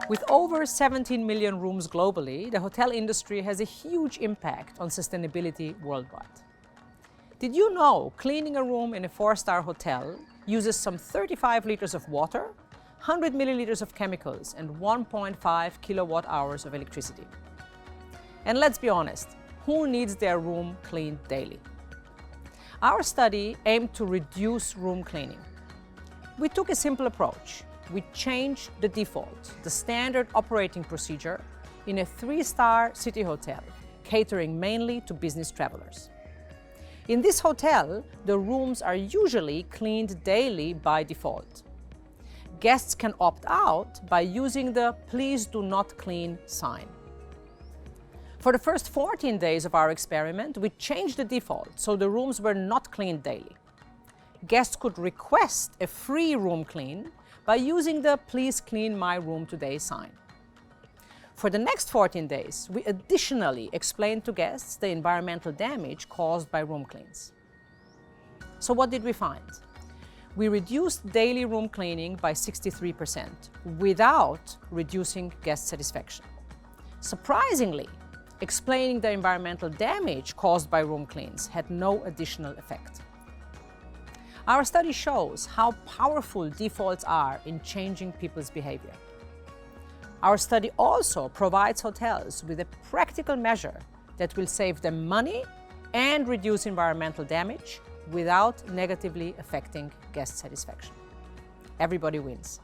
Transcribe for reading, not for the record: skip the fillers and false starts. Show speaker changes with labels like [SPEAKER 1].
[SPEAKER 1] With over 17 million rooms globally, the hotel industry has a huge impact on sustainability worldwide. Did you know cleaning a room in a 4-star hotel uses some 35 liters of water, 100 milliliters of chemicals, and 1.5 kilowatt hours of electricity? And let's be honest, who needs their room cleaned daily? Our study aimed to reduce room cleaning. We took a simple approach. We changed the default, the standard operating procedure, in a 3-star city hotel, catering mainly to business travelers. In this hotel, the rooms are usually cleaned daily by default. Guests can opt out by using the "Please do not clean" sign. For the first 14 days of our experiment, we changed the default so the rooms were not cleaned daily. Guests could request a free room clean by using the "Please clean my room today" sign. For the next 14 days, we additionally explained to guests the environmental damage caused by room cleans. So what did we find? We reduced daily room cleaning by 63% without reducing guest satisfaction. Surprisingly, explaining the environmental damage caused by room cleans had no additional effect. Our study shows how powerful defaults are in changing people's behavior. Our study also provides hotels with a practical measure that will save them money and reduce environmental damage without negatively affecting guest satisfaction. Everybody wins.